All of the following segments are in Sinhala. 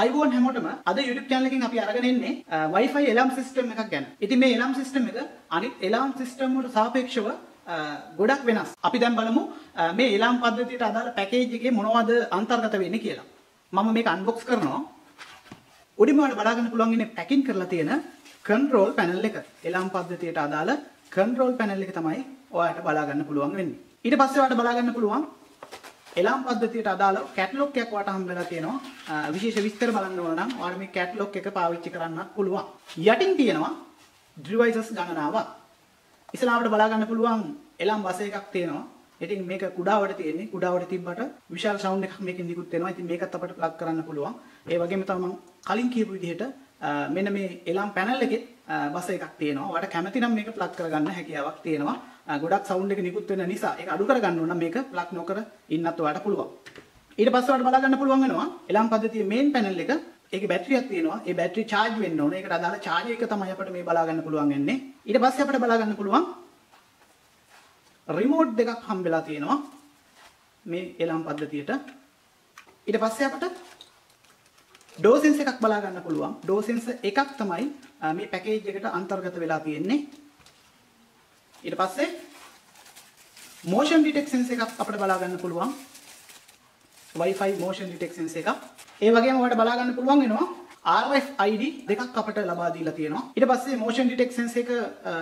අයිබෝන් හැමෝටම අද YouTube channel එකකින් අපි අරගෙන ඉන්නේ Wi-Fi alarm system එකක් ගැන. ඉතින් මේ alarm system එක අනිත් alarm system වලට සාපේක්ෂව ගොඩක් වෙනස්. අපි දැන් බලමු මේ alarm පද්ධතියට අදාළ package එකේ මොනවද අන්තර්ගත වෙන්නේ කියලා. මම මේක unbox කරනවා. උඩින් ඔයාලට බලා ගන්න පුළුවන් ඉන්නේ packing කරලා තියෙන control panel එක. alarm පද්ධතියට අදාළ control panel එක තමයි ඔයාලට බලා ගන්න පුළුවන් වෙන්නේ. ඊට පස්සේ ඔයාලට බලා ගන්න පුළුවන් එලාම් පද්ධතියට අදාළ කැටලොග් එකක් වට හම්බෙලා තියෙනවා. විශේෂ විස්තර බලන්න ඕන නම් ඔයාලා මේ කැටලොග් එක පාවිච්චි කරන්නත් පුළුවන්. යටින් තියෙනවා devices ගණනාවක්. ඉස්සලාවට බලා ගන්න පුළුවන් එලාම් බස් එකක් තියෙනවා. ඉතින් මේක කුඩාවට තියෙන්නේ. කුඩාවට තිබ්බට විශාල සවුන්ඩ් එකක් මේකෙන් නිකුත් වෙනවා. ඉතින් මේකත් අපිට ප්ලග් කරන්න පුළුවන්. ඒ වගේම තමයි මම කලින් කියපු විදිහට මෙන්න මේ එලාම් පැනල් එකේ බස් එකක් තියෙනවා. ඔයාලට කැමති නම් මේක ප්ලග් කරගන්න හැකියාවක් තියෙනවා. ගොඩක් සවුන්ඩ් එක නිකුත් වෙන නිසා ඒක අඩු කරගන්න ඕන නම් මේක ප්ලග් නොකර ඉන්නත් ඔයාලට පුළුවන්. ඊට පස්සේ ඔයාලට බලා ගන්න පුළුවන් වෙනවා එලාම් පද්ධතියේ මේන් පැනල් එක. ඒකේ බැටරියක් තියෙනවා. ඒ බැටරි charge වෙන්න ඕන. ඒකට අදාළ charge එක තමයි අපිට මේ බලා ගන්න පුළුවන් වෙන්නේ. ඊට පස්සේ අපිට බලා ගන්න පුළුවන් රිමෝට් දෙකක් හම්බෙලා තියෙනවා මේ එලාම් පද්ධතියට. ඊට පස්සේ අපිට door sense එකක් බලා ගන්න පුළුවන්. door sense එකක් තමයි මේ පැකේජ් එකට අන්තර්ගත වෙලා තියෙන්නේ. ඊට පස්සේ motion detection එකක් අපිට බලා ගන්න පුළුවන්. Wi-Fi motion detection එකක්. ඒ වගේම ඔයාලට බලා ගන්න පුළුවන් වෙනවා RFID දෙකක් අපිට ලබා දීලා තියෙනවා. ඊට පස්සේ motion detection එක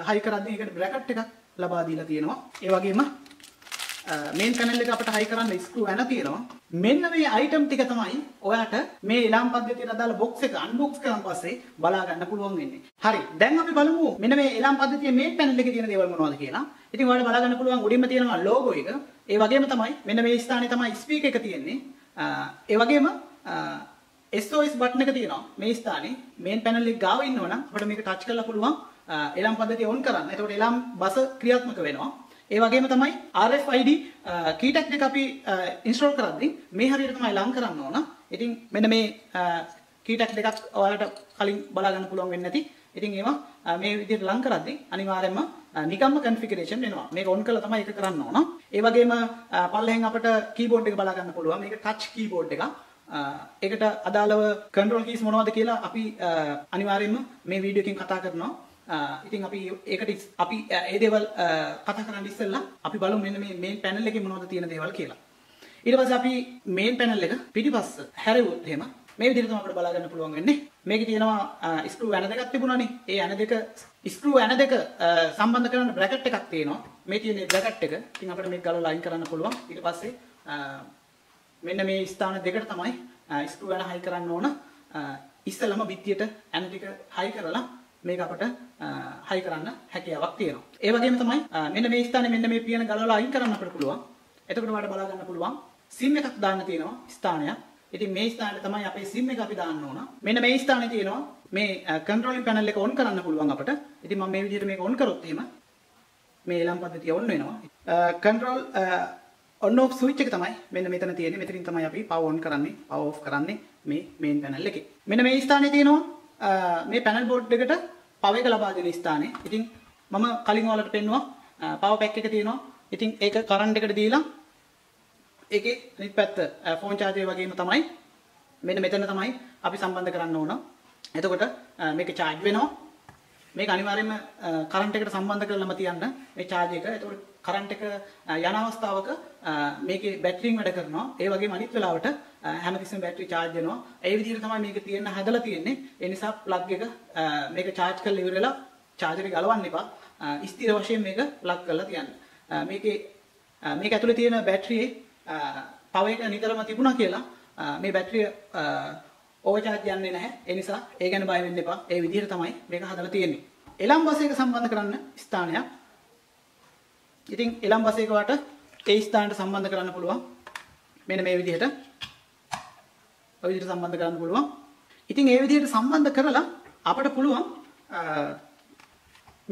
high කරද්දී ඒකට bracket එකක් ලබා දීලා තියෙනවා. ඒ වගේම main panel එක අපිට high කරන්න screw ඇන තියෙනවා. මෙන්න මේ item ටික තමයි ඔයාට මේ එලාම් පද්ධතියට අදාළ box එක unbox කරන් පස්සේ බලා ගන්න පුළුවන් වෙන්නේ. හරි. දැන් අපි බලමු මෙන්න මේ එලාම් පද්ධතියේ main panel එකේ තියෙන දේවල් මොනවද කියලා. ඉතින් ඔයාලට බලා ගන්න පුළුවන් උඩින්ම තියෙනවා logo එක. ඒ වගේම තමයි මෙන්න මේ ස්ථානයේ තමයි speaker එක තියෙන්නේ. ඒ වගේම SOS button එක තියෙනවා මේ ස්ථානයේ. main panel එක ගාව ඉන්නවනම් අපිට මේක touch කරලා පුළුවන් එලාම් පද්ධතිය on කරන්න. එතකොට එලාම් බස ක්‍රියාත්මක වෙනවා. ඒ වගේම තමයි RFID key tag එක අපි install කරද්දී මේ හරියට තමයි ලං කරන්න ඕන. ඉතින් මෙන්න මේ key tag දෙකක් ඔයාලට කලින් බලා ගන්න පුළුවන් වෙන්නේ නැති. ඉතින් ඒවා මේ විදිහට ලං කරද්දී අනිවාර්යයෙන්ම නිකම්ම configuration වෙනවා. මේක on කරලා තමයි ඒක කරන්න ඕන. ඒ වගේම පල්ලෙහෙන් අපිට keyboard එක බලා ගන්න පුළුවන්. මේක touch keyboard එකක්. ඒකට අදාළව control keys මොනවද කියලා අපි අනිවාර්යයෙන්ම මේ වීඩියෝ එකකින් කතා කරනවා. ඉතින් අපි ඒකට අපි ඒ දේවල් කතා කරන්න ඉස්සෙල්ලා අපි බලමු මෙන්න මේ මේන් පැනල් එකේ මොනවද තියෙන දේවල් කියලා. ඊට පස්සේ අපි මේන් පැනල් එක පිටිපස්ස හැරෙවුවොත් එහෙම මේ විදිහට තමයි අපිට බලා ගන්න පුළුවන් වෙන්නේ. මේකේ තියෙනවා ස්ක්‍රූ ඇන දෙකක් තිබුණානේ. ඒ ඇන දෙක ස්ක්‍රූ ඇන දෙක සම්බන්ධ කරන බ්‍රැකට් එකක් තියෙනවා. මේ තියෙන බ්‍රැකට් එක. ඉතින් අපිට මේක ගලවලා අයින් කරන්න පුළුවන්. ඊට පස්සේ මෙන්න මේ ස්ථාන දෙකට තමයි ස්ක්‍රූ ඇන හයි කරන්න ඕන. ඉස්සෙල්ලාම බිත්තියට ඇන ටික හයි කරලා මේක අපට හයි කරන්න හැකියාවක් තියෙනවා. ඒ වගේම තමයි මෙන්න මේ ස්ථානේ මෙන්න මේ පියන ගලවලා අයින් කරන්න අපිට පුළුවන්. එතකොට ඔයාලට බලා ගන්න පුළුවන් SIM එකක් දාන්න තියෙනවා ස්ථානයක්. ඉතින් මේ ස්ථානේ තමයි අපේ SIM එක අපි දාන්න ඕන. මෙන්න මේ ස්ථානේ තියෙනවා මේ controlling panel එක on කරන්න පුළුවන් අපට. ඉතින් මම මේ විදිහට මේක on කරොත් එහෙම මේ එලාම් පද්ධතිය on වෙනවා. control on off switch එක තමයි මෙන්න මෙතන තියෙන්නේ. මෙතනින් තමයි අපි power on කරන්නේ, power off කරන්නේ මේ main panel එකේ. මෙන්න මේ ස්ථානේ තියෙනවා මේ පැනල් බෝඩ් එකට පවර් එක ලබා දෙන ස්ථානේ. ඉතින් මම කලින් ඔයාලට පෙන්නුවා පවර් පැක් එක තියෙනවා. ඉතින් ඒක කරන්ට් එකට දීලා ඒකේ අනිත් පැත්ත ෆෝන් charger වගේම තමයි මෙන්න මෙතන තමයි අපි සම්බන්ධ කරන්න ඕන. එතකොට මේක charge වෙනවා. මේක අනිවාර්යයෙන්ම කරන්ට් එකට සම්බන්ධ කරලාම තියන්න මේ charge එක. එතකොට කරන්ට් එක යන අවස්ථාවක මේකේ බැටරියෙන් වැඩ කරනවා. ඒ වගේම අනිත් වෙලාවට හැමතිස්සෙම බැටරි charge වෙනවා. ඒ විදිහට තමයි මේක තියෙන්න හදලා තියෙන්නේ. ඒ නිසා plug එක මේක charge කරලා ඉවර වෙලා charger එක ගලවන්න එපා. ස්ථිර වශයෙන් මේක plug කරලා තියන්න. මේක ඇතුලේ තියෙන බැටරියේ power එක නිතරම තිබුණා කියලා මේ බැටරිය overcharge යන්නේ නැහැ. ඒ නිසා ඒ ගැන බය වෙන්න එපා. ඒ විදිහට තමයි මේක හදලා තියෙන්නේ. එලම් බස් එක සම්බන්ධ කරන්න ස්ථානයක්. ඉතින් එලම් බස් එක වට ඒ ස්ථානට සම්බන්ධ කරන්න පුළුවන්. මෙන්න මේ විදිහට. ඔය විදිහට සම්බන්ධ කරන්න පුළුවන්. ඉතින් ඒ විදිහට සම්බන්ධ කරලා අපිට පුළුවන්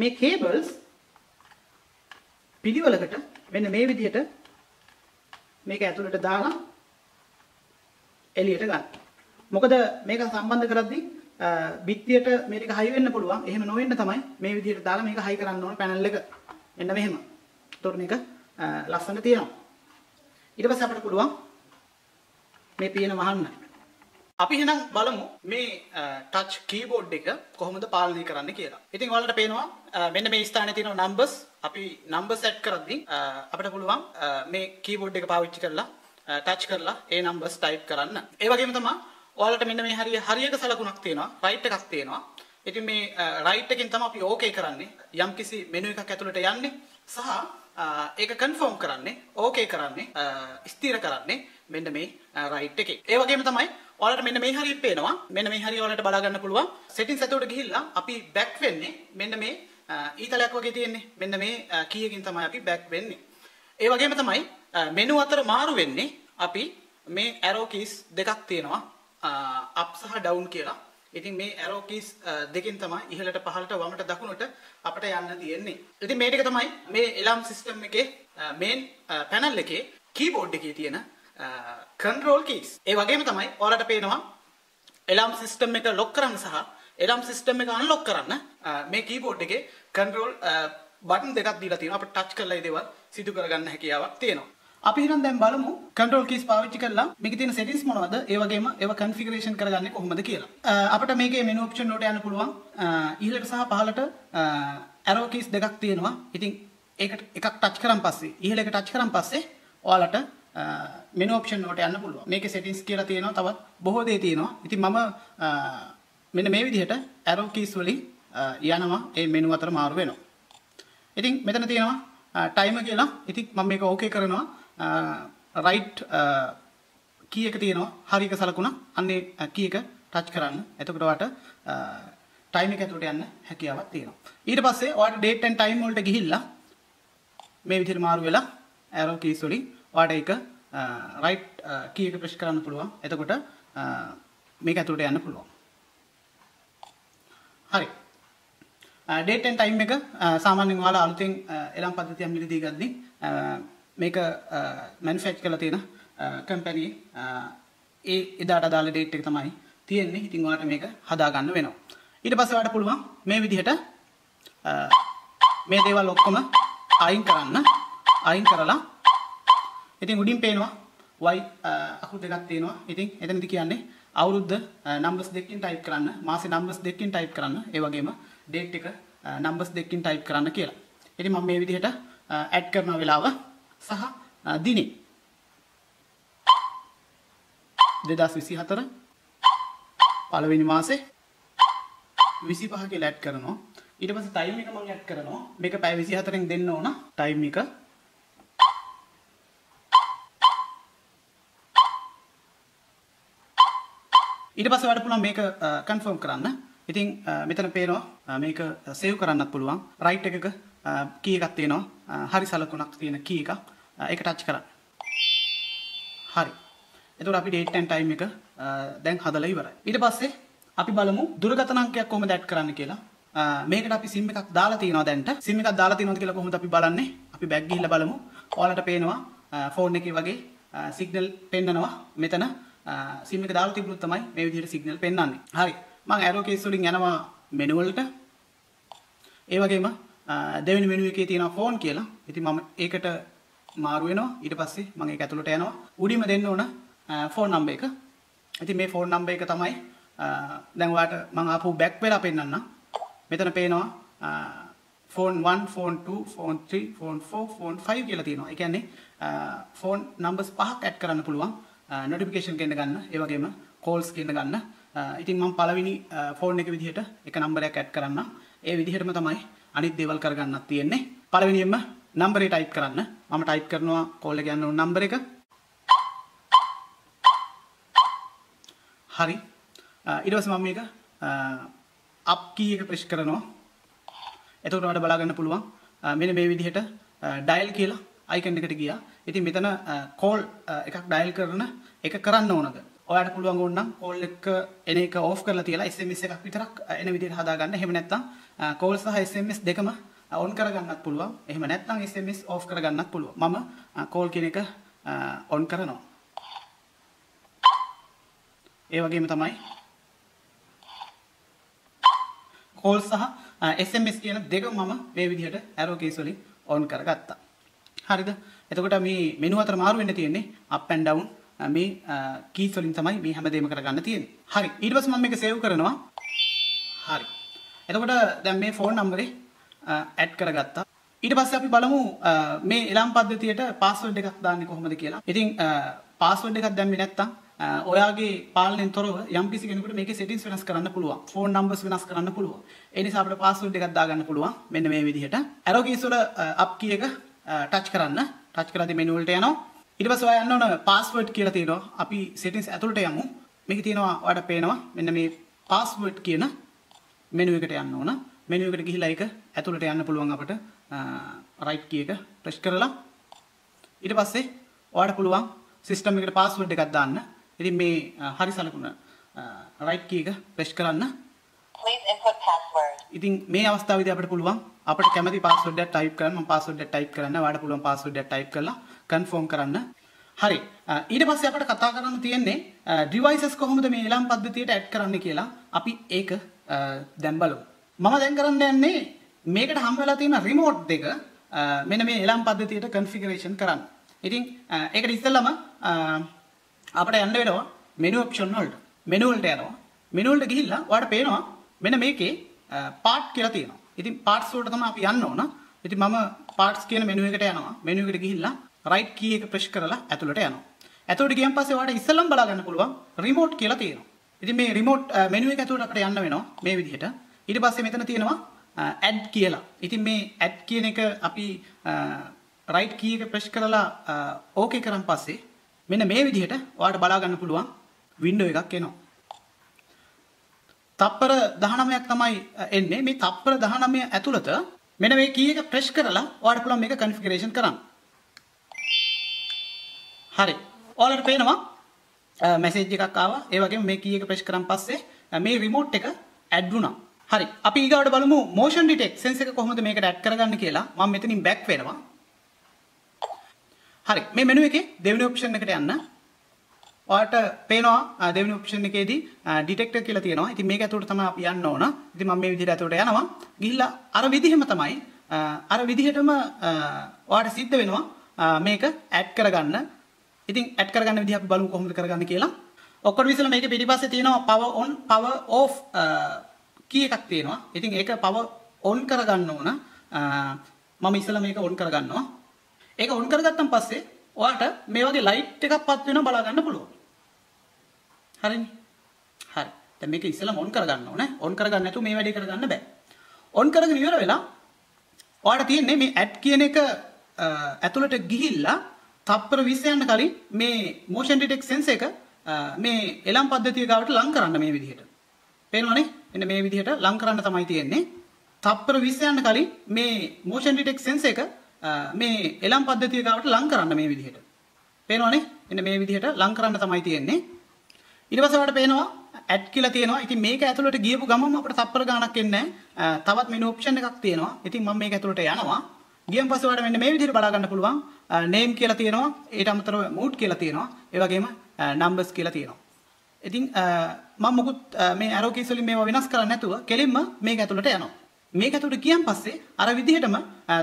මේ cables පිළිවෙලකට මෙන්න මේ විදිහට මේක ඇතුළට දාලා එළියට ගන්න. මොකද මේක සම්බන්ධ කරද්දී බිත්තියට මේක හයි වෙන්න පුළුවන්. එහෙම නොවෙන්න තමයි මේ විදිහට දාලා මේක හයි කරන්න ඕන පැනල් එක. මෙන්න මෙහෙම. එතකොට මේක ලස්සනට තියෙනවා. ඊට පස්සේ අපිට පුළුවන් මේ පියන වහන්න. අපි එහෙනම් බලමු මේ ටච් කීබෝඩ් එක කොහොමද පාලනය කරන්න කියලා. ඉතින් ඔයාලට පේනවා මෙන්න මේ ස්ථානයේ තියෙන නම්බර්ස් අපි නම්බර් සෙට් කරද්දී අපිට පුළුවන් මේ කීබෝඩ් එක පාවිච්චි කරලා ටච් කරලා ඒ නම්බර්ස් ටයිප් කරන්න. ඒ වගේම තමයි ඔයාලට මෙන්න මේ හරියක සලකුණක් තියෙනවා, රයිට් එකක් තියෙනවා. ඉතින් මේ රයිට් එකෙන් තමයි අපි ඕකේ කරන්නේ. යම්කිසි මෙනු එකක් ඇතුළට යන්නේ සහ ඒක කන්ෆර්ම් කරන්නේ, ඕකේ කරන්නේ, ස්ථිර කරන්නේ මෙන්න මේ රයිට් එකේ. ඒ වගේම තමයි ඔයාලට මෙන්න මේ හරිය පේනවා. මෙන්න මේ හරිය ඔයාලට බලා ගන්න පුළුවන්. settings ඇතුළට ගිහිල්ලා අපි back වෙන්නේ මෙන්න මේ ඊතලයක් වගේ තියෙන්නේ. මෙන්න මේ key එකකින් තමයි අපි back වෙන්නේ. ඒ වගේම තමයි menu අතර මාරු වෙන්නේ අපි මේ arrow keys දෙකක් තියෙනවා. up සහ down කියලා. ඉතින් මේ arrow keys දෙකෙන් තමයි ඉහළට පහළට වමට දකුණට අපිට යන්න තියෙන්නේ. ඉතින් මේ ටික තමයි මේ alarm system එකේ main panel එකේ keyboard එකේ තියෙන control keys. ඒ වගේම තමයි ඔයාලට පේනවා alarm system එක lock කරන්න සහ alarm system එක unlock කරන්න මේ keyboard එකේ control button දෙකක් දීලා තියෙනවා. අපිට touch කරලා ඒ දේවල් සිදු කරගන්න හැකියාවක් තියෙනවා. අපි හිතන් දැන් බලමු control keys පාවිච්චි කරලා මේකේ තියෙන settings මොනවද? ඒ වගේම ඒව configuration කරගන්නේ කොහොමද කියලා. අපිට මේකේ menu option වලට යන්න පුළුවන්. ඉහළට සහ පහළට arrow keys දෙකක් තියෙනවා. ඉතින් ඒකට එකක් touch කරන් පස්සේ ඉහළ එක touch කරන් පස්සේ ඔයාලට menu option වලට යන්න පුළුවන්. මේකේ settings කියලා තියෙනවා. තවත් බොහෝ දේ තියෙනවා. ඉතින් මම මෙන්න මේ විදිහට arrow keys වලින් යනවා ඒ menu අතර මාරු වෙනවා. ඉතින් මෙතන තියෙනවා timer කියලා. ඉතින් මම මේක okay කරනවා. right key එක තියෙනවා. හරියක සලකුණ. අන්නේ key එක touch කරන්න. එතකොට ඔයාලට time එක ඇතුළට යන්න හැකියාවක් තියෙනවා. ඊට පස්සේ ඔයාලට date and time වලට ගිහිල්ලා මේ විදිහට මාරු වෙලා arrow keys වලින් ඔයාලට ඒක right key එක press කරන්න පුළුවන්. එතකොට මේක ඇතුළට යන්න පුළුවන්. හරි. date and time එක සාමාන්‍යයෙන් ඔයාලා අලුතෙන් එළම් පද්ධතියක් මිලදී ගද්දී මේක manufacture කරලා තියෙන company ඒ එදාට අදාළ date එක තමයි තියෙන්නේ. ඉතින් ඔයාලට මේක හදා ගන්න වෙනවා. ඊට පස්සේ ඔයාලට පුළුවන් මේ විදිහට මේ දේවල් ඔක්කොම අයින් කරන්න. අයින් කරලා ඉතින් උඩින් පේනවා y අකුරු දෙකක් තියෙනවා. ඉතින් එතනදි කියන්නේ අවුරුද්ද numbers දෙකකින් type කරන්න, මාසේ numbers දෙකකින් type කරන්න, ඒ වගේම date එක numbers දෙකකින් type කරන්න කියලා. ඉතින් මම මේ විදිහට add කරන වෙලාව සහ දිනේ 2024 පළවෙනි මාසේ 25 කියලා add කරනවා. ඊට පස්සේ time එක මම add කරනවා. මේක පැය 24න් දෙන්න ඕන time එක. ඊට පස්සේ ඔයාලට පුළුවන් මේක confirm කරන්න. ඉතින් මෙතන පේනවා මේක save කරන්නත් පුළුවන්. right එකක key එකක් තියෙනවා. හරි සලකුණක් තියෙන key එකක්. ඒක touch කරන්න. හරි. එතකොට අපි date and time එක දැන් හදලා ඉවරයි. ඊට පස්සේ අපි බලමු දුරකථන අංකයක් කොහොමද add කරන්න කියලා. මේකට අපි SIM එකක් දාලා තියෙනවා දැන්ට. SIM එකක් දාලා තියෙනවද කියලා කොහොමද අපි බලන්නේ? අපි back ගිහිල්ලා බලමු. ඔයාලට පේනවා phone එකේ වගේ signal පෙන්නනවා. මෙතන SIM එක දාලා තිබුණොත් තමයි මේ විදිහට signal පෙන්වන්නේ. හරි. මම arrow keys වලින් යනවා menu වලට. ඒ වගේම දෙවෙනි menu එකේ තියෙනවා phone කියලා. ඉතින් මම ඒකට මාරු වෙනවා. ඊට පස්සේ මම ඒක ඇතුළට යනවා. උඩින්ම දෙන්න ඕන phone number එක. ඉතින් මේ phone number එක තමයි දැන් ඔයාලට මම ආපහු back වෙලා පෙන්නන්නම්. මෙතන පේනවා phone 1, phone 2, phone 3, phone 4, phone 5 කියලා තියෙනවා. ඒ කියන්නේ phone numbers පහක් add කරන්න පුළුවන්. notification ගෙන්න ගන්න. ඒ වගේම calls ගෙන්න ගන්න. ඉතින් මම පළවෙනි phone එක විදිහට එක number එකක් add කරන්න. ඒ විදිහටම තමයි අනිත් දේවල් කරගන්නත් තියෙන්නේ. පළවෙනියෙන්ම number එක type කරන්න. මම type කරනවා call එක යන්න ඕන number එක. හරි. ඊට පස්සේ මම මේක up key එක press කරනවා. එතකොට ඔයාලට බලා ගන්න පුළුවන් මෙන්න මේ විදිහට dial කියලා icon එකට ගියා. ඉතින් මෙතන call එකක් dial කරන එක කරන්න ඕනද? ඔයාලට පුළුවන් ඕනනම් call එක එන එක off කරලා තියලා SMS එකක් විතරක් එන විදිහට හදා ගන්න. එහෙම නැත්නම් call සහ SMS දෙකම on කරගන්නත් පුළුවන්. එහෙම නැත්නම් SMS off කරගන්නත් පුළුවන්. මම call කියන එක on කරනවා. ඒ වගේම තමයි call සහ SMS කියන දෙකම මම මේ විදිහට arrow keys වලින් on කරගත්තා. හරිද? එතකොට මේ menu අතර මාරු වෙන්න තියෙන්නේ up and down මේ කීස් වලින් තමයි මේ හැමදේම කරගන්න තියෙන්නේ. හරි. ඊට පස්සේ මම මේක සේව් කරනවා. හරි. එතකොට දැන් මේ ෆෝන් නම්බරේ ඇඩ් කරගත්තා. ඊට පස්සේ අපි බලමු මේ එළාම් පද්ධතියට පාස්වර්ඩ් එකක් දාන්නේ කොහොමද කියලා. ඉතින් පාස්වර්ඩ් එකක් දැම්මේ නැත්නම් ඔයාගේ පාලනයෙන් තොරව යම්කිසි කෙනෙකුට මේකේ settings වෙනස් කරන්න පුළුවන්. ෆෝන් numbers වෙනස් කරන්න පුළුවන්. ඒ නිසා අපිට password එකක් දාගන්න පුළුවන්. මෙන්න මේ විදිහට. arrow keys වල up key එක touch කරන්න. touch කරද්දී menu වලට යනවා. ඊට පස්සේ ඔයා යන්න ඕන password කියලා තියෙනවා. අපි settings ඇතුළට යමු. මේකේ තියෙනවා ඔයාලට පේනවා මෙන්න මේ password කියන menu එකට යන්න ඕන. menu එකට ගිහිලා ඒක ඇතුළට යන්න පුළුවන් අපිට right key එක press කරලා. ඊට පස්සේ ඔයාලට පුළුවන් system එකට password එකක් දාන්න. ඉතින් මේ හරි සලකුණ right key එක press කරන්න. Please input password. ඉතින් මේ අවස්ථාවේදී අපිට පුළුවන් අපිට කැමති password එකක් type කරන්න. මම password එක type කරන්න. ඔයාලට පුළුවන් password එක type කරලා confirm කරන්න. හරි. ඊට පස්සේ අපිට කතා කරන්න තියෙන්නේ devices කොහොමද මේ එළාම් පද්ධතියට add කරන්නේ කියලා. අපි ඒක දැන් බලමු. මම දැන් කරන්න යන්නේ මේකට හම් වෙලා තියෙන remote දෙක මෙන්න මේ එළාම් පද්ධතියට configuration කරන්න. ඉතින් ඒකට ඉස්සෙල්ලාම අපිට යන්න වෙනවා menu option වලට. menu වලට යනවා. menu වලට ගිහිල්ලා ඔයාලට පේනවා මෙන්න මේකේ part කියලා තියෙනවා. ඉතින් parts වලට තමයි අපි යන්න ඕන. ඉතින් මම parts කියන menu එකට යනවා. menu එකට ගිහිල්ලා right key එක press කරලා ඇතුළට යනවා. ඇතුළට ගියන් පස්සේ ඔයාලට ඉස්සෙල්ලාම බලා ගන්න පුළුවන් remote කියලා තියෙනවා. ඉතින් මේ remote menu එක ඇතුළට අපිට යන්න වෙනවා මේ විදිහට. ඊට පස්සේ මෙතන තියෙනවා add කියලා. ඉතින් මේ add කියන එක අපි right key එක press කරලා okay කරන් පස්සේ මෙන්න මේ විදිහට ඔයාලට බලා ගන්න පුළුවන් window එකක් එනවා. තප්පර 19ක් තමයි එන්නේ. මේ තප්පර 19 ඇතුළත මෙන්න මේ key එක press කරලා ඔයාලට පුළුවන් මේක configuration කරන්න. හරි. ඔයාලට පේනවා message එකක් ආවා. ඒ වගේම මේ key එක press කරන් පස්සේ මේ remote එක add වුණා. හරි. අපි ඊගාවට බලමු motion detect sense එක කොහොමද මේකට add කරගන්න කියලා. මම මෙතනින් back වෙනවා. හරි. මේ menu එකේ දෙවෙනි option එකට යන්න. ඔයාලට පේනවා දෙවෙනි option එකේදී detector කියලා තියෙනවා. ඉතින් මේක ඇතුළට තමයි අපි යන්න ඕන. ඉතින් මම මේ විදිහට ඇතුළට යනවා. ගිහිල්ලා අර විදිහම තමයි අර විදිහටම ඔයාලට සිද්ධ වෙනවා මේක add කරගන්න. ඉතින් add කරගන්න විදිහ අපි බලමු කොහොමද කරගන්න කියලා. ඔක්කොම ඉස්සෙල්ලා මේකේ පිටිපස්සේ තියෙනවා power on power off key එකක් තියෙනවා. ඉතින් ඒක power on කරගන්න ඕන. මම ඉස්සෙල්ලා මේක on කරගන්නවා. ඒක on කරගත්තන් පස්සේ ඔයාලට මේ වගේ light එකක් පත් වෙනවා බලා ගන්න පුළුවන්. හරිනේ. හරි. දැන් මේක ඉස්සෙල්ලාම on කරගන්න ඕනේ. on කරගන්න නැතුව මේ වැඩේ කරගන්න බෑ. on කරගෙන ඉවර වෙලා ඔයාලට තියෙන්නේ මේ add කියන එක ඇතුළට ගිහිල්ලා තප්පර 20 යන්න කලින් මේ motion detect sense එක මේ එළම් පද්ධතිය ගාවට ලං කරන්න මේ විදිහට. පේනවනේ? මෙන්න මේ විදිහට ලං කරන්න තමයි තියෙන්නේ. තප්පර 20 යන්න කලින් මේ motion detect sense එක මේ එළම් පද්ධතිය ගාවට ලං කරන්න මේ විදිහට. පේනවනේ? මෙන්න මේ විදිහට ලං කරන්න තමයි තියෙන්නේ. ඊට පස්සේ ඔයාලට පේනවා add කියලා තියෙනවා. ඉතින් මේක ඇතුළට ගියපු ගමන්ම අපිට තප්පර ගාණක් එන්නේ නැහැ. තවත් menu option එකක් තියෙනවා. ඉතින් මම මේක ඇතුළට යනවා. ගියන් පස්සේ ඔයාලට මෙන්න මේ විදිහට බලා ගන්න පුළුවන්. name කියලා තියෙනවා. ඊට අමතරව mood කියලා තියෙනවා. ඒ වගේම numbers කියලා තියෙනවා. ඉතින් මම මොකුත් මේ arrow keys වලින් මේවා වෙනස් කරන්නේ නැතුව කෙලින්ම මේක ඇතුළට යනවා. මේක ඇතුළට ගියන් පස්සේ අර විදිහටම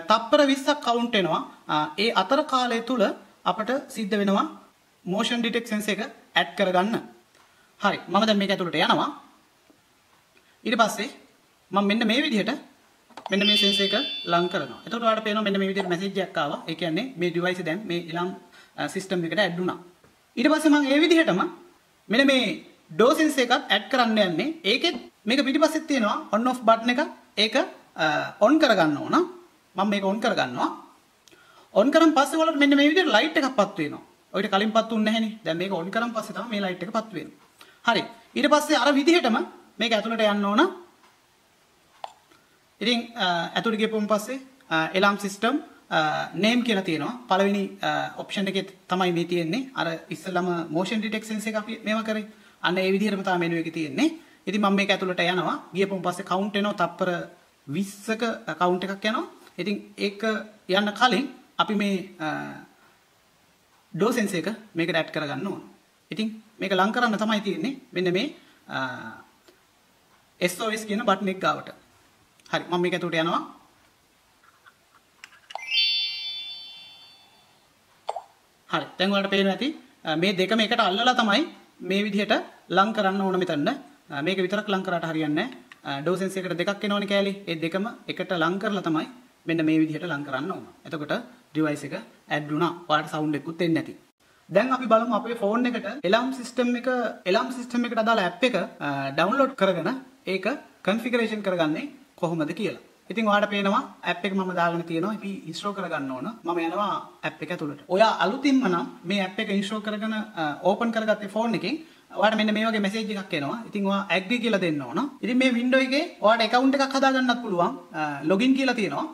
තප්පර 20ක් කවුන්ට් වෙනවා. ඒ අතර කාලය තුල අපට සිද්ධ වෙනවා motion detect sense එක add කරගන්න. හරි. මම දැන් මේක ඇතුළට යනවා. ඊට පස්සේ මම මෙන්න මේ විදිහට මෙන්න මේ sense එක ලං කරනවා. එතකොට ඔයාලට පේනවා මෙන්න මේ විදිහට message එකක් ආවා. ඒ කියන්නේ මේ device දැන් මේ එළම් system එකට add වුණා. ඊට පස්සේ මම මේ විදිහටම මෙන්න මේ door sense එකක් add කරන්න යන්නේ. ඒකෙත් මේක පිටිපස්සෙත් තියෙනවා on off button එක. ඒක on කරගන්න ඕන. මම මේක on කරගන්නවා. on කරන් පස්සේ ඔයාලට මෙන්න මේ විදිහට light එකක් පත් වෙනවා. ඔයිට කලින් පත් වුන්නේ නැහෙනේ. දැන් මේක on කරන් පස්සේ තමයි මේ light එක පත් වෙන්නේ. හරි. ඊට පස්සේ අර විදිහටම මේක ඇතුළට යන්න ඕන. ඉතින් ඇතුළට ගියපුවම පස්සේ alarm system name කියලා තියෙනවා. පළවෙනි option එකේ තමයි මේ තියෙන්නේ. අර ඉස්සෙල්ලාම motion detect sense එක අපි මේවා කරේ. අන්න ඒ විදිහටම තමයි menu එකේ තියෙන්නේ. ඉතින් මම මේක ඇතුළට යනවා. ගියපුවම පස්සේ count වෙනවා තප්පර 20ක count එකක් යනවා. ඉතින් ඒක යන්න කලින් අපි මේ door sense එක මේකට add කරගන්න ඕන. ඉතින් මේක ලං කරන්න තමයි තියෙන්නේ. මෙන්න මේ SOS කියන බටන් එක ගාවට. හරි. මම මේක ඇතුළට යනවා. හරි. දැන් ඔයාලට පේනවා ඇති මේ දෙකම එකට අල්ලලා තමයි මේ විදිහට ලං කරන්න ඕන මෙතන. මේක විතරක් ලං කරාට හරියන්නේ නැහැ. ඩෝ සෙන්සර් එකට දෙකක් එනවනේ කෑලි. ඒ දෙකම එකට ලං කරලා තමයි මෙන්න මේ විදිහට ලං කරන්න ඕන. එතකොට ඩිවයිස් එක ඇඩ් වුණා. ඔයාලට සවුන්ඩ් එකකුත් එන්නේ නැති. දැන් අපි බලමු අපේ ෆෝන් එකට එලාම් සිස්ටම් එකට අදාළ ඇප් එක ඩවුන්ලෝඩ් කරගෙන ඒක කන්ෆිගරේෂන් කරගන්නේ කොහොමද කියලා. ඉතින් ඔයාලට පේනවා ඇප් එක මම දාගෙන තියෙනවා. අපි ඉන්ස්ටෝල් කරගන්න ඕන. මම යනවා ඇප් එක ඇතුළට. ඔයා අලුතින්ම නම් මේ ඇප් එක ඉන්ස්ටෝල් කරගෙන ඕපන් කරගත්තේ ෆෝන් එකෙන් ඔයාලට මෙන්න මේ වගේ මෙසේජ් එකක් එනවා. ඉතින් ඔයා ඇග්‍රී කියලා දෙන්න ඕන. ඉතින් මේ වින්ඩෝ එකේ ඔයාලට account එකක් හදාගන්නත් පුළුවන්. login කියලා තියෙනවා.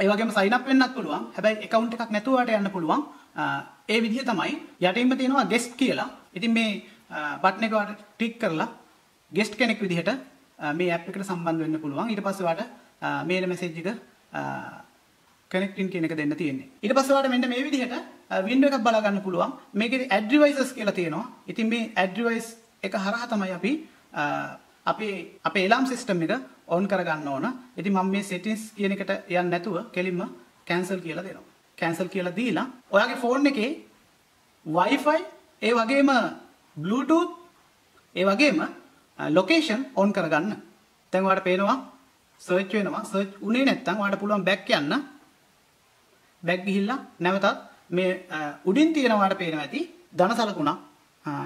ඒ වගේම sign up වෙන්නත් පුළුවන්. හැබැයි account එකක් නැතුව ඔයාලට යන්න පුළුවන්. ඒ විදිහ තමයි යටින්ම තියෙනවා guest කියලා. ඉතින් මේ බටන් එක ඔයාලට ටික් කරලා guest කෙනෙක් විදිහට මේ ඇප් එකට සම්බන්ධ වෙන්න පුළුවන්. ඊට පස්සේ ඔයාලට මේල මෙසේජ් එක කනෙක්ටින් කියන එක දෙන්න තියෙන්නේ. ඊට පස්සේ ඔයාලට මෙන්න මේ විදිහට වින්ඩෝ එකක් බලා ගන්න පුළුවන්. මේකේ add devices කියලා තියෙනවා. ඉතින් මේ add device එක හරහා තමයි අපි අපේ alarm system එක on කරගන්න ඕන. ඉතින් මම මේ settings කියන එකට යන්නේ නැතුව කෙලින්ම cancel කියලා දෙනවා. cancel කියලා දීලා ඔයාගේ ෆෝන් එකේ Wi-Fi ඒ වගේම Bluetooth ඒ වගේම location on කරගන්න. දැන් ඔයාලට පේනවා search වෙනවා. search උනේ නැත්නම් ඔයාලට පුළුවන් back යන්න. back ගිහිල්ලා නැවතත් මේ උඩින් තියෙන ඔයාලට පේනවා ඇති ධන සලකුණක්.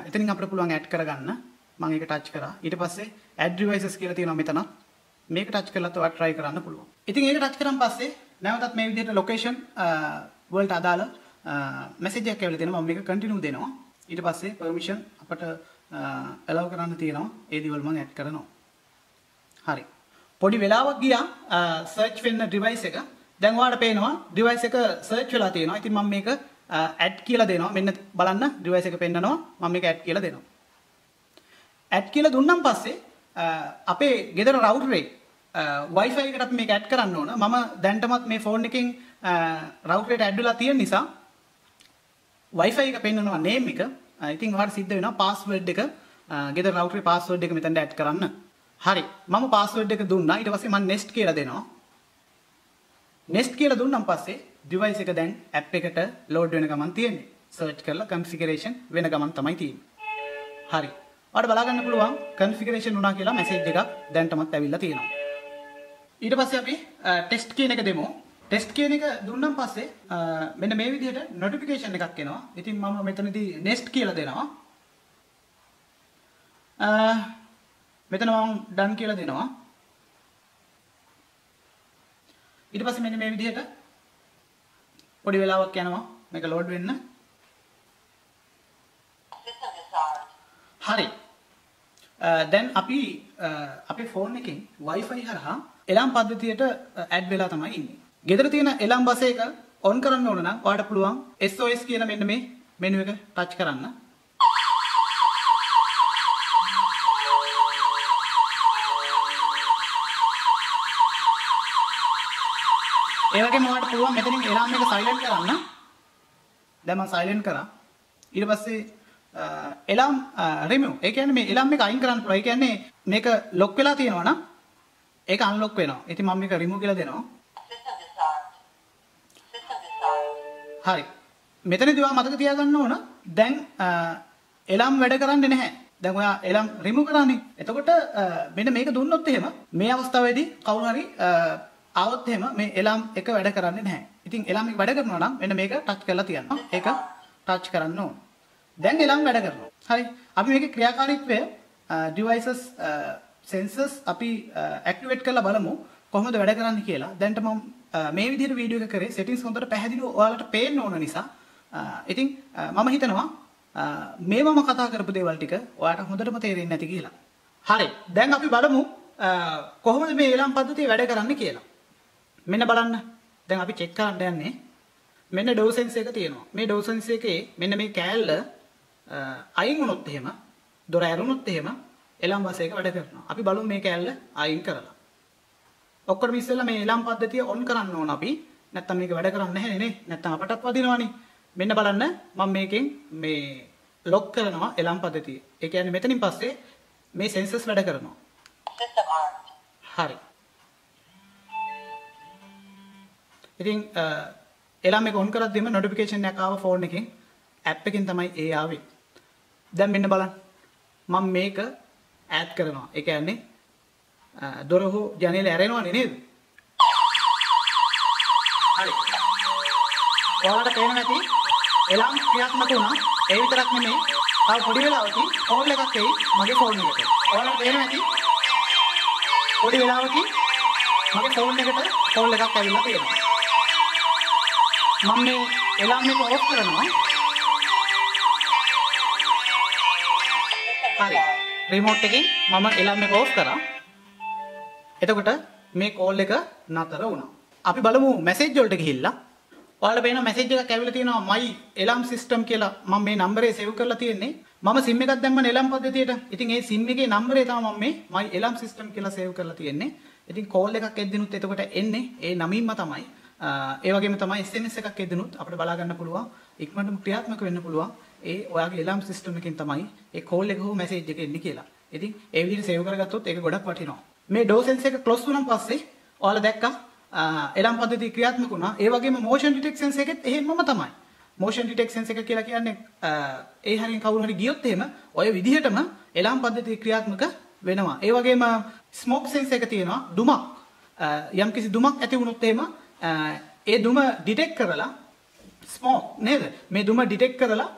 එතනින් අපිට පුළුවන් add කරගන්න. මම ඒක touch කරා. ඊට පස්සේ add devices කියලා තියෙනවා මෙතන. මේක touch කරලා ඔයාලට try කරන්න පුළුවන්. ඉතින් ඒක touch කරන් පස්සේ නැවතත් මේ විදිහට location වලට අදාළ message එකක් ඇවිල්ලා තියෙනවා. මම මේක continue දෙනවා. ඊට පස්සේ permission අපට allow කරන්න තියෙනවා. ඒ දේවල් මම add කරනවා. හරි. පොඩි වෙලාවක් ගියා search වෙන්න device එක. දැන් ඔයාලට පේනවා device එක search වෙලා තියෙනවා. ඉතින් මම මේක add කියලා දෙනවා. මෙන්න බලන්න device එක පෙන්නනවා. මම මේක add කියලා දෙනවා. add කියලා දුන්නාන් පස්සේ අපේ ගෙදර router එකේ Wi-Fi එකට අපි මේක add කරන්න ඕන. මම දැන්ටමත් මේ phone එකෙන් router එකට add වෙලා තියෙන නිසා Wi-Fi එක පෙන්නනවා name එක. ඉතින් ඔයාලට සිද්ධ වෙනවා password එක ගෙදර router එකේ password එක මෙතනට add කරන්න. හරි. මම password එක දුන්නා. ඊට පස්සේ මම next කියලා දෙනවා. next කියලා දුන්නාන් පස්සේ device එක දැන් app එකට load වෙන ගමන් තියෙන්නේ. search කරලා configuration වෙන ගමන් තමයි තියෙන්නේ. හරි. ඔයාලට බලා ගන්න පුළුවන් configuration වුණා කියලා message එකක් දැන්ටමත් ඇවිල්ලා තියෙනවා. ඊට පස්සේ අපි test කියන එක දෙමු. test කියන එක දුන්නාන් පස්සේ මෙන්න මේ විදිහට notification එකක් එනවා. ඉතින් මම මෙතනදී next කියලා දෙනවා. මෙතන මම done කියලා දෙනවා. ඊට පස්සේ මෙන්න මේ විදිහට පොඩි වෙලාවක් යනවා මේක load වෙන්න. හරි. දැන් අපි අපේ ෆෝන් එකෙන් Wi-Fi හරහා එලාම් පද්ධතියට ඇඩ් වෙලා තමයි ඉන්නේ. ගෙදර තියෙන එලාම් බස් එක on කරන්න ඕන නම් ඔයාලට පුළුවන් SOS කියන මෙන්න මේ මෙනු එක ටච් කරන්න. ඒ වගේම ඔයාලට පුළුවන් මෙතනින් එලාම් එක silent කරන්න. දැන් මම silent කරා. ඊට පස්සේ එලාම් remove. ඒ කියන්නේ මේ එලාම් එක අයින් කරන්න පුළුවන්. ඒ කියන්නේ මේක lock වෙලා තියෙනවා නම් ඒක unlock වෙනවා. ඉතින් මම මේක remove කියලා දෙනවා. හරි. මෙතනදී ඔයා මතක තියාගන්න ඕන දැන් එලාම් වැඩ කරන්නේ නැහැ. දැන් ඔයා එලාම් remove කරානේ. එතකොට මෙන්න මේක දුන්නොත් එහෙම මේ අවස්ථාවේදී කවුරු හරි ආවොත් එහෙම මේ එලාම් එක වැඩ කරන්නේ නැහැ. ඉතින් එලාම් එක වැඩ කරනවා නම් මෙන්න මේක ටච් කරලා තියන්න. ඒක ටච් කරන්න ඕන. දැන් එලාම් වැඩ කරනවා. හරි. අපි මේකේ ක්‍රියාකාරීත්වය devices sensors අපි activate කරලා බලමු කොහොමද වැඩ කරන්නේ කියලා. දැන්ට මම මේ විදිහට වීඩියෝ එක කරේ settings හොඳට පැහැදිලිව ඔයාලට පේන්න ඕන නිසා ඉතින් මම හිතනවා මේ මම කතා කරපු දේවල් ටික ඔයාලට හොඳටම තේරෙන්නේ නැති කියලා. හරි. දැන් අපි බලමු කොහොමද මේ එලාම් පද්ධතිය වැඩ කරන්නේ කියලා. මෙන්න බලන්න. දැන් අපි චෙක් කරන්න යන්නේ. මෙන්න door sense එක තියෙනවා. මේ door sense එකේ මෙන්න මේ කෑල්ල අයින් වුණොත් එහෙම දොර ඇරුණොත් එහෙම එලාම් බස් එක වැඩ කරනවා. අපි බලමු මේ කෑල්ල අයින් කරලා. ඔක්කොම ඉස්සෙල්ලා මේ එලාම් පද්ධතිය on කරන්න ඕන අපි. නැත්තම් මේක වැඩ කරන්නේ නැහැ නේ. නැත්තම් අපටත් වදිනවනේ. මෙන්න බලන්න මම මේකෙන් මේ lock කරනවා එලාම් පද්ධතිය. ඒ කියන්නේ මෙතනින් පස්සේ මේ sensors වැඩ කරනවා. System armed. හරි. ඉතින් එලාම් එක on කරද්දිම notification එකක් ආව phone එකෙන්. app එකෙන් තමයි ඒ ආවේ. දැන් මෙන්න බලන්න. මම මේක ඈඩ් කරනවා. ඒ කියන්නේ දොර හෝ ජනේල ඇරෙනවනේ නේද? හරි. ඔයාලට පේනවා ඇති එලම් ක්‍රියාත්මක වුණා. ඒ විතරක් නෙමෙයි. තව පොඩි වෙලාවකින් කෝල් එකක් එයි මගේ ෆෝන් එකට. ඔයාලට පේනවා ඇති පොඩි වෙලාවකින් මගේ ෆෝන් එකට කෝල් එකක් ඇවිල්ලා තියෙනවා. මම මේ එලම් එක ඔෆ් කරනවා. හරි. රිමෝට් එකෙන් මම එලම් එක ඔෆ් කරා. එතකොට මේ කෝල් එක නතර වුණා. අපි බලමු මැසේජ් වලට ගිහිල්ලා. ඔයාලට පේන මැසේජ් එකක් ඇවිල්ලා තියෙනවා my alarm system කියලා. මම මේ නම්බරේ සේව් කරලා තියෙන්නේ. මම SIM එකක් දැම්මනේ එලම් පද්ධතියට. ඉතින් ඒ SIM එකේ නම්බරේ තමයි මම මේ my alarm system කියලා සේව් කරලා තියෙන්නේ. ඉතින් කෝල් එකක් එද්දිනුත් එතකොට එන්නේ ඒ නමින්ම තමයි. ඒ වගේම තමයි SMS එකක් එද්දිනුත් අපිට බලා ගන්න පුළුවන්. ඉක්මනටම ක්‍රියාත්මක වෙන්න පුළුවන්. ඒ ඔයාගේ alarm system එකෙන් තමයි ඒ කෝල් එක හෝ මැසේජ් එක එන්නේ කියලා. ඉතින් ඒ විදිහට සේව් කරගත්තොත් ඒක ගොඩක් වටිනවා. මේ door sense එක close වුණාන් පස්සේ ඔයාලා දැක්කා එලම් පද්ධතිය ක්‍රියාත්මක වුණා. ඒ වගේම motion detection එකෙත් එහෙමම තමයි. motion detection එක කියලා කියන්නේ ඒ හරියෙන් කවුරු හරි ගියොත් එහෙම ඔය විදිහටම එලම් පද්ධතිය ක්‍රියාත්මක වෙනවා. ඒ වගේම smoke sense එක තියෙනවා. දුමක් යම්කිසි දුමක් ඇති වුණොත් එහෙම ඒ දුම detect කරලා smoke නේද? මේ දුම detect කරලා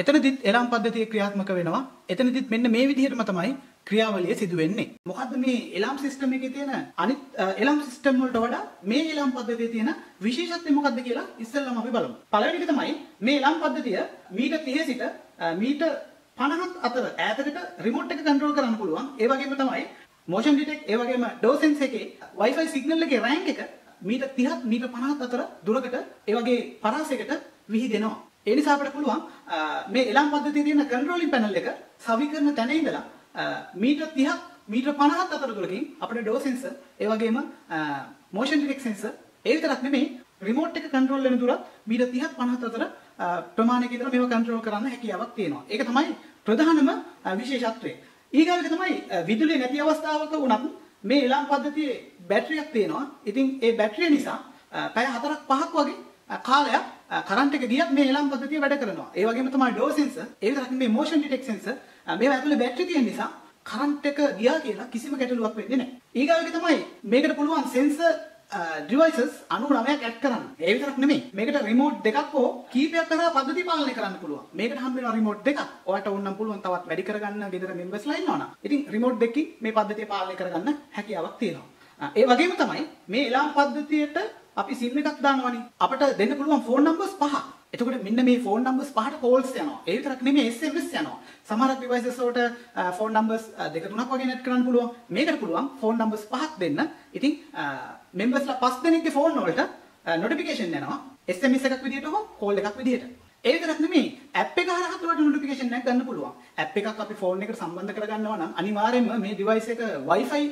එතනදිත් එලම් පද්ධතිය ක්‍රියාත්මක වෙනවා. එතනදිත් මෙන්න මේ විදිහටම තමයි ක්‍රියාවලිය සිදු වෙන්නේ. මොකද්ද මේ එලම් සිස්ටම් එකේ තියෙන අනිත් එලම් සිස්ටම් වලට වඩා මේ එලම් පද්ධතියේ තියෙන විශේෂත්වය මොකද්ද කියලා ඉස්සෙල්ලාම අපි බලමු. පළවෙනි එක තමයි මේ එලම් පද්ධතිය මීටර් 30 සිට මීටර් 50ක් අතර ඈතකට රිමෝට් එක කන්ට්‍රෝල් කරන්න පුළුවන්. ඒ වගේම තමයි motion detect ඒ වගේම door sense එකේ Wi-Fi signal එකේ rank එක මීටර් 30ක් මීටර් 50ක් අතර දුරකට ඒ වගේ පරාසයකට විහිදෙනවා. ඒ නිසා අපිට පුළුවන් මේ එලම් පද්ධතියේ තියෙන controlling panel එක සවි කරන තැන ඉඳලා මීටර් 30ක් මීටර් 50ක් අතර දුරකින් අපිට door sensor ඒ වගේම motion detect sensor ඒ විතරක් නෙමෙයි remote එක control වෙන දුරත් මීටර් 30ක් 50ක් අතර ප්‍රමාණයක විතර මේව control කරන්න හැකියාවක් තියෙනවා. ඒක තමයි ප්‍රධානම විශේෂත්වය. ඊගාව එක තමයි විදුලිය නැති අවස්ථාවක වුණත් මේ එලම් පද්ධතියේ බැටරියක් තියෙනවා. ඉතින් ඒ බැටරිය නිසා පැය 4ක් 5ක් වගේ කාලයක් කරන්ට් එක ගියත් මේ එලම් පද්ධතිය වැඩ කරනවා. ඒ වගේම තමයි door sensor ඒ විතරක් නෙමෙයි motion detect sensor මේවා ඇතුලේ බැටරි තියෙන නිසා කරන්ට් එක ගියා කියලා කිසිම ගැටලුවක් වෙන්නේ නැහැ. ඊගාව එක තමයි මේකට පුළුවන් sensor devices 99ක් ඇඩ් කරන්න. ඒ විතරක් නෙමෙයි. මේකට remote දෙකක් හෝ කීපයක් කරා පද්ධතිය පාලනය කරන්න පුළුවන්. මේකට හම්බ වෙනවා remote දෙකක්. ඔයාලට ඕනම් පුළුවන් තවත් වැඩි කරගන්න ගෙදර members ලා ඉන්නවනම්. ඉතින් remote දෙකකින් මේ පද්ධතිය පාලනය කරගන්න හැකියාවක් තියෙනවා. ඒ වගේම තමයි මේ එලම් පද්ධතියට අපි SIM එකක් දානවනේ. අපිට දෙන්න පුළුවන් phone numbers 5ක්. එතකොට මෙන්න මේ phone numbers 5ට calls යනවා. ඒ විතරක් නෙමෙයි SMS යනවා. සමහර devices වලට phone numbers 2-3ක් වගේ net කරන්න පුළුවන්. මේකට පුළුවන් phone numbers 5ක් දෙන්න. ඉතින් members ලා 5 දෙනෙක්ගේ phone වලට notification යනවා. SMS එකක් විදියට හෝ call එකක් විදියට. ඒ විතරක් නෙමෙයි app එක හරහා ඔයාලට notification එකක් ගන්න පුළුවන්. app එකක් අපි phone එකට සම්බන්ධ කරගන්නවා නම් අනිවාර්යයෙන්ම මේ device එක Wi-Fi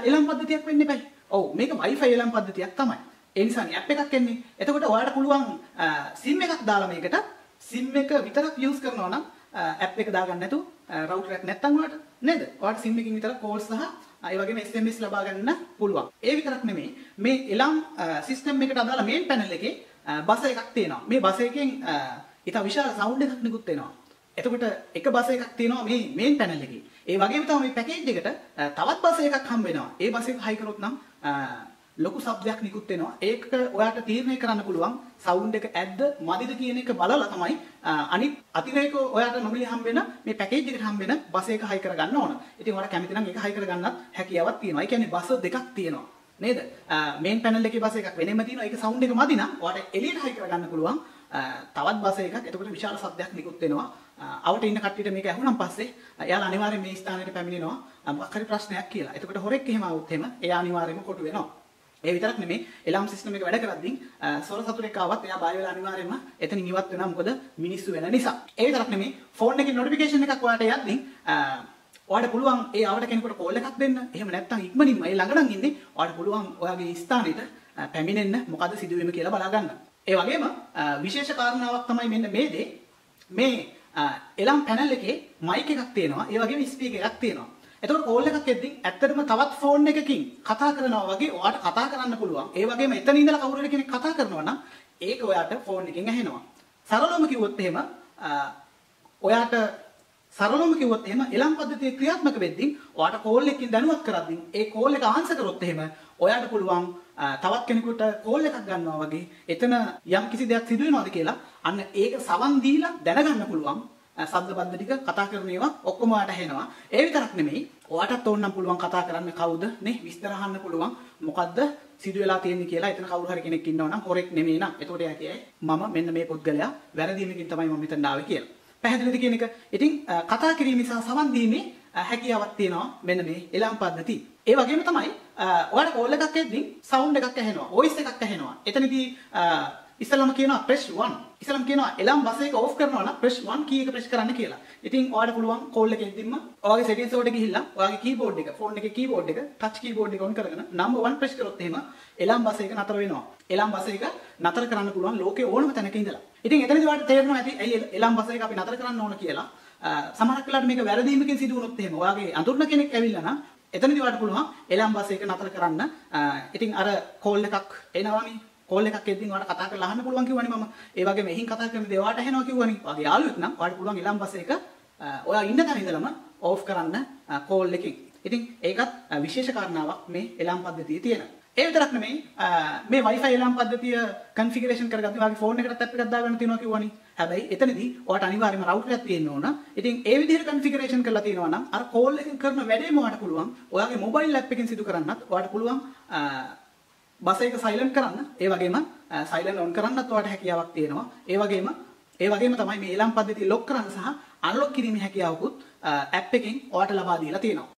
එලම් පද්ධතියක් වෙන්න eBay. ඔව් මේක Wi-Fi එලම් පද්ධතියක් තමයි. ඒ නිසානේ app එකක් එන්නේ. එතකොට ඔයාලට පුළුවන් SIM එකක් දාලා මේකට SIM එක විතරක් use කරනවා නම් app එක දාගන්න නැතුව router එකක් නැත්තම් ඔයාලට නේද? ඔයාලට SIM එකකින් විතරක් calls සහ ඒ වගේම SMS ලබා ගන්න පුළුවන්. ඒ විතරක් නෙමෙයි මේ එලම් system එකට අදාළ main panel එකේ බස් එකක් තියෙනවා. මේ බස් එකෙන් ඊට විශාල sound එකක් නිකුත් වෙනවා. එතකොට එක බස් එකක් තියෙනවා මේ main panel එකේ. ඒ වගේම තමයි මේ package එකට තවත් බස් එකක් හම්බ වෙනවා. ඒ බස් එක high කරොත් නම් ලොකු ශබ්දයක් නිකුත් වෙනවා. ඒක ඔයාලට තීරණය කරන්න පුළුවන් සවුන්ඩ් එක ඇද්ද මදිද කියන එක බලලා තමයි අනිත් අතිරේක ඔයාලට නොමිලේ හම්බ වෙන මේ පැකේජ් එකට හම්බ වෙන බස් එක හයි කරගන්න ඕන. ඉතින් ඔයාලා කැමති නම් ඒක හයි කරගන්නත් හැකියාවක් තියෙනවා. ඒ කියන්නේ බස් දෙකක් තියෙනවා. නේද? මේන් පැනල් එකේ බස් එකක් වෙනෙම තියෙනවා. ඒක සවුන්ඩ් එක මදි නම් ඔයාලට එළියට හයි කරගන්න පුළුවන් තවත් බස් එකක්. එතකොට විශාල ශබ්දයක් නිකුත් වෙනවා. අවට ඉන්න කට්ටියට මේක ඇහුණන් පස්සේ එයාලා අනිවාර්යෙන් මේ ස්ථානයට පැමිණෙනවා මොකක් හරි ප්‍රශ්නයක් කියලා. එතකොට හොරෙක් එහෙම આવුත් එහෙම එයා අනිවාර්යෙන්ම කොටු වෙනවා. ඒ විතරක් නෙමෙයි එලම් සිස්ටම් එක වැඩ කරද්දී සොර සතුරෙක් ආවත් එයා බය වෙලා අනිවාර්යයෙන්ම එතනින් ඉවත් වෙනවා. මොකද මිනිස්සු වෙන නිසා. ඒ විතරක් නෙමෙයි ෆෝන් එකේ නොටිෆිකේෂන් එකක් ඔයාලට යද්දී ඔයාලට පුළුවන් ඒ ආවට කෙනෙකුට කෝල් එකක් දෙන්න. එහෙම නැත්නම් ඉක්මනින්ම ඒ ළඟ නම් ඉන්නේ ඔයාලට පුළුවන් ඔයාගේ ස්ථානෙට පැමිණෙන්න මොකද සිදුවීම කියලා බලා ගන්න. ඒ වගේම විශේෂ කාරණාවක් තමයි මෙන්න මේ දේ. මේ එලම් පැනල් එකේ මයික් එකක් තියෙනවා. ඒ වගේම ස්පීකර් එකක් තියෙනවා. එතකොට කෝල් එකක් එද්දී ඇත්තටම තවත් ෆෝන් එකකින් කතා කරනවා වගේ ඔයාට කතා කරන්න පුළුවන්. ඒ වගේම එතන ඉඳලා කවුරු හරි කෙනෙක් කතා කරනවා නම් ඒක ඔයාට ෆෝන් එකෙන් ඇහෙනවා. සරලවම කිව්වොත් එහෙම ඔයාට සරලවම කිව්වොත් එහෙම එළම් පද්ධතිය ක්‍රියාත්මක වෙද්දී ඔයාට කෝල් එකකින් දැනුවත් කරද්දී ඒ කෝල් එක ආන්සර් කරොත් එහෙම ඔයාට පුළුවන් තවත් කෙනෙකුට කෝල් එකක් ගන්නවා වගේ එතන යම් කිසි දෙයක් සිදු වෙනවද කියලා අන්න ඒක සවන් දීලා දැනගන්න පුළුවන්. ශබ්ද බද්ද ටික කතා කරන ඒවා ඔක්කොම ඔයාට ඇහෙනවා. ඒ විතරක් නෙමෙයි ඔයාටත් ඕනනම් පුළුවන් කතා කරන්න කවුද නේ විස්තර අහන්න පුළුවන් මොකද්ද සිදු වෙලා තියෙන්නේ කියලා. එතන කවුරු හරි කෙනෙක් ඉන්නවා නම් හොරෙක් නෙමෙයි නම් එතකොට එයා කියයි මම මෙන්න මේ පුද්ගලයා වැරදීමකින් තමයි මම මෙතන ආවේ කියලා. පැහැදිලිද කියන එක? ඉතින් කතා කිරීම නිසා සවන් දීමේ හැකියාවක් තියෙනවා මෙන්න මේ එළම් පද්ධතිය. ඒ වගේම තමයි ඔයාලට කෝල් එකක් එද්දී සවුන්ඩ් එකක් ඇහෙනවා, වොයිස් එකක් ඇහෙනවා. එතනදී ඉස්සලම කියනවා press 1. ඉස්සලම කියනවා එළම් බස් එක ඕෆ් කරනවා නම් press 1 කී එක press කරන්න කියලා. ඉතින් ඔයාලට පුළුවන් කෝල් එකෙන් දින්ම ඔයාගේ settings වලට ගිහිල්ලා ඔයාගේ keyboard එක, phone එකේ keyboard එක, touch keyboard එක on කරගෙන number 1 press කරොත් එහෙම එළම් බස් එක නතර වෙනවා. එළම් බස් එක නතර කරන්න පුළුවන් ලෝකේ ඕනම තැනක ඉඳලා. ඉතින් එතනදී ඔයාලට තේරෙනවා ඇති ඇයි එළම් බස් එක අපි නතර කරන්න ඕන කියලා. සමහරක් වෙලාවට මේක වැරදීමකින් සිදු වුණොත් එහෙම ඔයාගේ අඳුරන කෙනෙක් ඇවිල්ලා නම් එතනදී ඔයාලට පුළුවන් එළම් බස් එක නතර කරන්න. ඉතින් අර කෝල් එකක් එනවනේ. කෝල් එකක් එද්දී ඔයාලට කතා කරලා අහන්න පුළුවන් කිව්වනේ මම. ඒ වගේම එහින් කතා කරන දේ ඔයාලට ඇහෙනවා කිව්වනේ. ඔයාගේ යාළුවෙක් නම් ඔයාලට පුළුවන් එළම් බස් එක ඔයා ඉන්න තැන ඉඳලම ඕෆ් කරන්න කෝල් එකකින්. ඉතින් ඒකත් විශේෂ කාරණාවක් මේ එළම් පද්ධතියේ තියෙන. ඒ විතරක් නෙමෙයි මේ Wi-Fi එළම් පද්ධතිය කන්ෆිගරේෂන් කරගත්තා වගේ ෆෝන් එකකට ඇප් එකක් දාගන්න තියෙනවා කිව්වනේ. හැබැයි එතනදී ඔයාට අනිවාර්යයෙන්ම රවුටර් එකක් තියෙන්න ඕන. ඉතින් ඒ විදිහට කන්ෆිගරේෂන් කරලා තියෙනවා නම් අර කෝල් එකෙන් කරන වැඩේම ඔයාට පුළුවන් ඔයාගේ මොබයිල් ඇප් එකෙන් සිදු කරන්නත් ඔයාට පුළුවන් බස් එක සයිලන්ට් කරන්න. ඒ වගේම සයිලන්ට් ඔන් කරන්නත් ඔයාට හැකියාවක් තියෙනවා. ඒ වගේම තමයි මේ එළම් පද්ධතිය ලොක් කරන්න සහ අන්ලොක් කිරීමේ හැකියාවකුත් ඇප් එකෙන් ඔයාට ලබා දීලා තියෙනවා.